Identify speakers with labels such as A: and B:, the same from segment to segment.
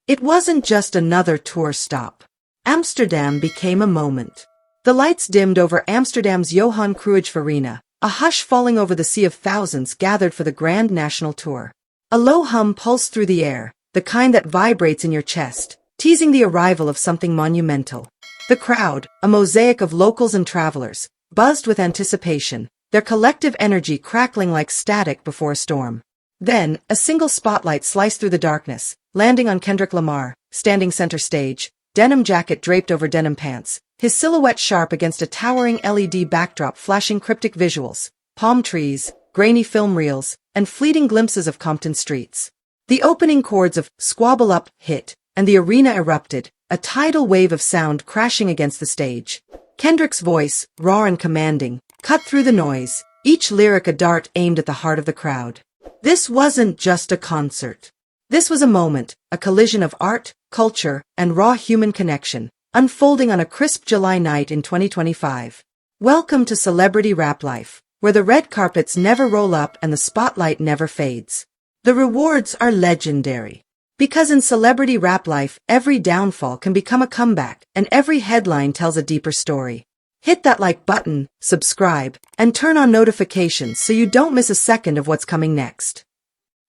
A: It wasn't just another tour stop. Amsterdam became a moment. The lights dimmed over Amsterdam's Johan Cruijff Arena, a hush falling over the sea of thousands gathered for the grand national tour. A low hum pulsed through the air, the kind that vibrates in your chest, teasing the arrival of something monumental. The crowd, a mosaic of locals and travelers, buzzed with anticipation, their collective energy crackling like static before a storm. Then, a single spotlight sliced through the darkness, landing on Kendrick Lamar, standing center stage, denim jacket draped over denim pants, his silhouette sharp against a towering LED backdrop flashing cryptic visuals, palm trees, grainy film reels, and fleeting glimpses of Compton streets. The opening chords of Squabble Up hit, and the arena erupted, a tidal wave of sound crashing against the stage. Kendrick's voice, raw and commanding, cut through the noise, each lyric a dart aimed at the heart of the crowd. This wasn't just a concert. This was a moment, a collision of art, culture, and raw human connection, unfolding on a crisp July night in 2025. Welcome to Celebrity Rap Life, where the red carpets never roll up and the spotlight never fades. The rewards are legendary. Because in Celebrity Rap Life, every downfall can become a comeback, and every headline tells a deeper story. Hit that like button, subscribe, and turn on notifications so you don't miss a second of what's coming next.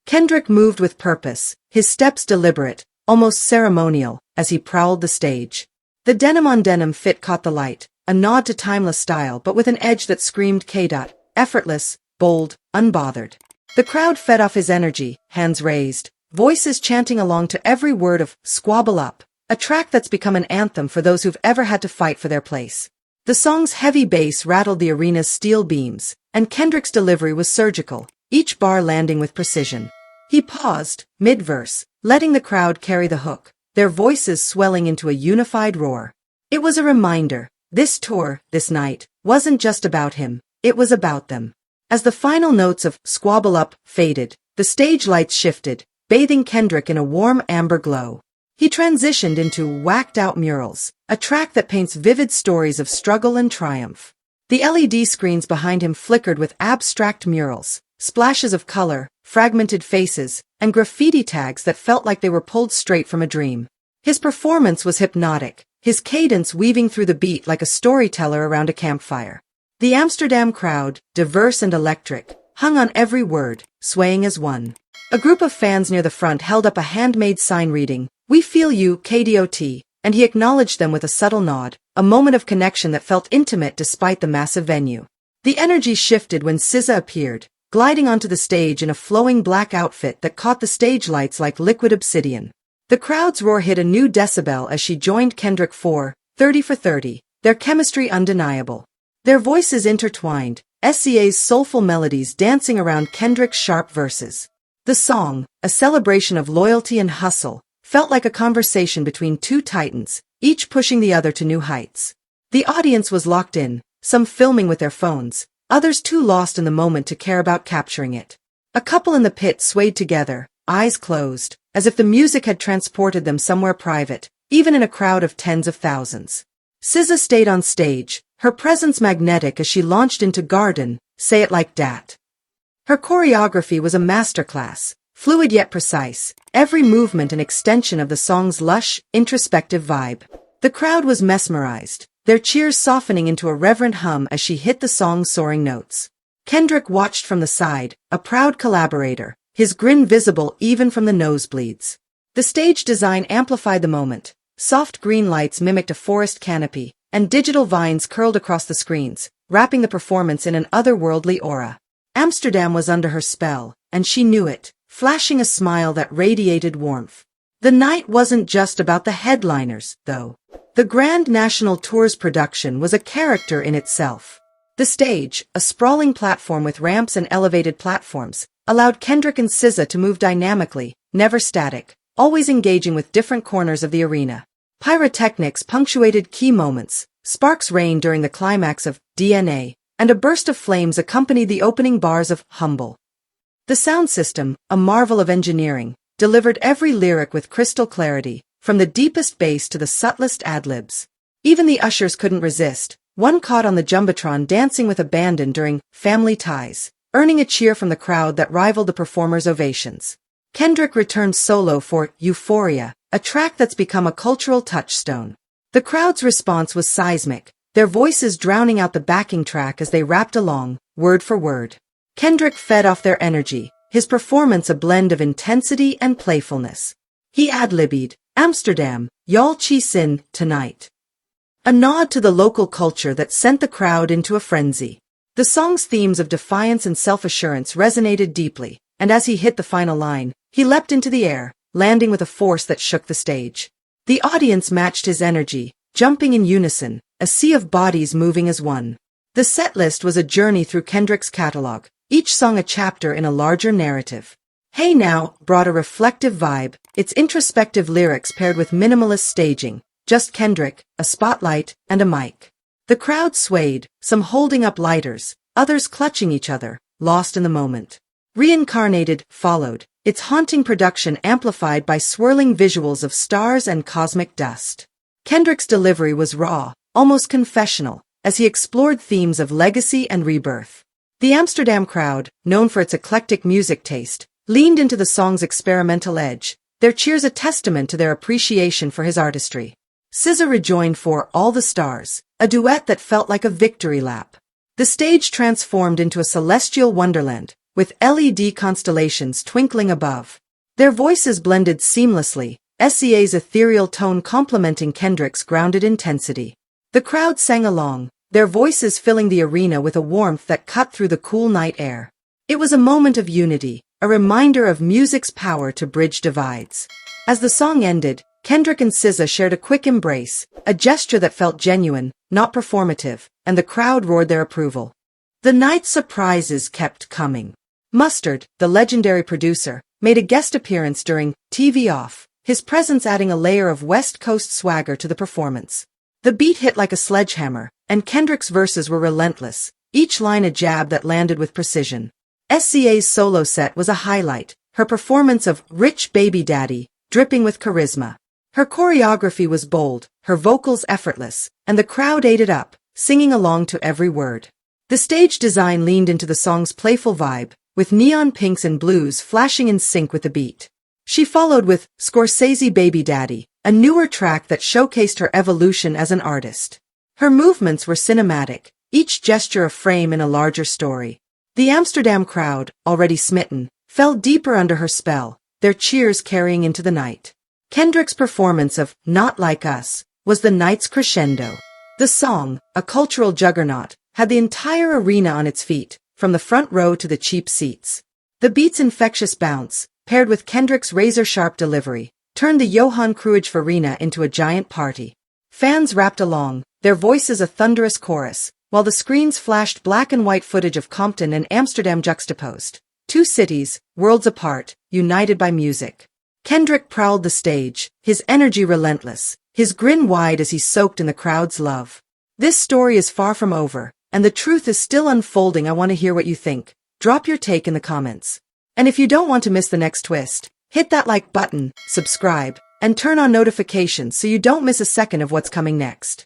A: Kendrick moved with purpose, his steps deliberate, almost ceremonial, as he prowled the stage. The denim-on-denim fit caught the light, a nod to timeless style but with an edge that screamed K. Effortless, bold, unbothered. The crowd fed off his energy, hands raised, voices chanting along to every word of Squabble Up, a track that's become an anthem for those who've ever had to fight for their place. The song's heavy bass rattled the arena's steel beams, and Kendrick's delivery was surgical, each bar landing with precision. He paused, mid-verse, letting the crowd carry the hook, their voices swelling into a unified roar. It was a reminder, this tour, this night, wasn't just about him, it was about them. As the final notes of Squabble Up faded, the stage lights shifted, bathing Kendrick in a warm amber glow. He transitioned into Whacked-Out Murals, a track that paints vivid stories of struggle and triumph. The LED screens behind him flickered with abstract murals, splashes of color, fragmented faces, and graffiti tags that felt like they were pulled straight from a dream. His performance was hypnotic, his cadence weaving through the beat like a storyteller around a campfire. The Amsterdam crowd, diverse and electric, hung on every word, swaying as one. A group of fans near the front held up a handmade sign reading, "We feel you, KDOT," and he acknowledged them with a subtle nod, a moment of connection that felt intimate despite the massive venue. The energy shifted when SZA appeared, gliding onto the stage in a flowing black outfit that caught the stage lights like liquid obsidian. The crowd's roar hit a new decibel as she joined Kendrick for 30 for 30, their chemistry undeniable. Their voices intertwined, SZA's soulful melodies dancing around Kendrick's sharp verses. The song, a celebration of loyalty and hustle, felt like a conversation between two titans, each pushing the other to new heights. The audience was locked in, some filming with their phones, others too lost in the moment to care about capturing it. A couple in the pit swayed together, eyes closed, as if the music had transported them somewhere private, even in a crowd of tens of thousands. SZA stayed on stage, her presence magnetic as she launched into Garden, Say It Like Dat. Her choreography was a masterclass, fluid yet precise, every movement an extension of the song's lush, introspective vibe. The crowd was mesmerized, their cheers softening into a reverent hum as she hit the song's soaring notes. Kendrick watched from the side, a proud collaborator, his grin visible even from the nosebleeds. The stage design amplified the moment. Soft green lights mimicked a forest canopy, and digital vines curled across the screens, wrapping the performance in an otherworldly aura. Amsterdam was under her spell, and she knew it, flashing a smile that radiated warmth. The night wasn't just about the headliners, though. The Grand National Tour's production was a character in itself. The stage, a sprawling platform with ramps and elevated platforms, allowed Kendrick and SZA to move dynamically, never static, always engaging with different corners of the arena. Pyrotechnics punctuated key moments, sparks rained during the climax of DNA, and a burst of flames accompanied the opening bars of Humble. The sound system, a marvel of engineering, delivered every lyric with crystal clarity, from the deepest bass to the subtlest ad-libs. Even the ushers couldn't resist, one caught on the jumbotron dancing with abandon during Family Ties, earning a cheer from the crowd that rivaled the performer's ovations. Kendrick returned solo for Euphoria, a track that's become a cultural touchstone. The crowd's response was seismic, their voices drowning out the backing track as they rapped along, word for word. Kendrick fed off their energy, his performance a blend of intensity and playfulness. He ad-libbed, "Amsterdam, y'all cheese in, tonight." A nod to the local culture that sent the crowd into a frenzy. The song's themes of defiance and self-assurance resonated deeply, and as he hit the final line, he leapt into the air, landing with a force that shook the stage. The audience matched his energy, jumping in unison, a sea of bodies moving as one. The setlist was a journey through Kendrick's catalog, each song a chapter in a larger narrative. Hey Now brought a reflective vibe, its introspective lyrics paired with minimalist staging, just Kendrick, a spotlight, and a mic. The crowd swayed, some holding up lighters, others clutching each other, lost in the moment. Reincarnated followed, its haunting production amplified by swirling visuals of stars and cosmic dust. Kendrick's delivery was raw, almost confessional, as he explored themes of legacy and rebirth. The Amsterdam crowd, known for its eclectic music taste, leaned into the song's experimental edge, their cheers a testament to their appreciation for his artistry. SZA rejoined for All the Stars, a duet that felt like a victory lap. The stage transformed into a celestial wonderland, with LED constellations twinkling above. Their voices blended seamlessly, SZA's ethereal tone complementing Kendrick's grounded intensity. The crowd sang along, their voices filling the arena with a warmth that cut through the cool night air. It was a moment of unity, a reminder of music's power to bridge divides. As the song ended, Kendrick and SZA shared a quick embrace, a gesture that felt genuine, not performative, and the crowd roared their approval. The night's surprises kept coming. Mustard, the legendary producer, made a guest appearance during TV Off, his presence adding a layer of West Coast swagger to the performance. The beat hit like a sledgehammer, and Kendrick's verses were relentless, each line a jab that landed with precision. SZA's solo set was a highlight, her performance of Rich Baby Daddy, dripping with charisma. Her choreography was bold, her vocals effortless, and the crowd ate it up, singing along to every word. The stage design leaned into the song's playful vibe, with neon pinks and blues flashing in sync with the beat. She followed with Scorsese Baby Daddy, a newer track that showcased her evolution as an artist. Her movements were cinematic, each gesture a frame in a larger story. The Amsterdam crowd, already smitten, fell deeper under her spell, their cheers carrying into the night. Kendrick's performance of Not Like Us was the night's crescendo. The song, a cultural juggernaut, had the entire arena on its feet, from the front row to the cheap seats. The beat's infectious bounce, paired with Kendrick's razor-sharp delivery, turned the Johan Cruijff Arena into a giant party. Fans rapped along, their voices a thunderous chorus, while the screens flashed black and white footage of Compton and Amsterdam juxtaposed. Two cities, worlds apart, united by music. Kendrick prowled the stage, his energy relentless, his grin wide as he soaked in the crowd's love. This story is far from over, and the truth is still unfolding. I want to hear what you think. Drop your take in the comments. And if you don't want to miss the next twist, hit that like button, subscribe, and turn on notifications so you don't miss a second of what's coming next.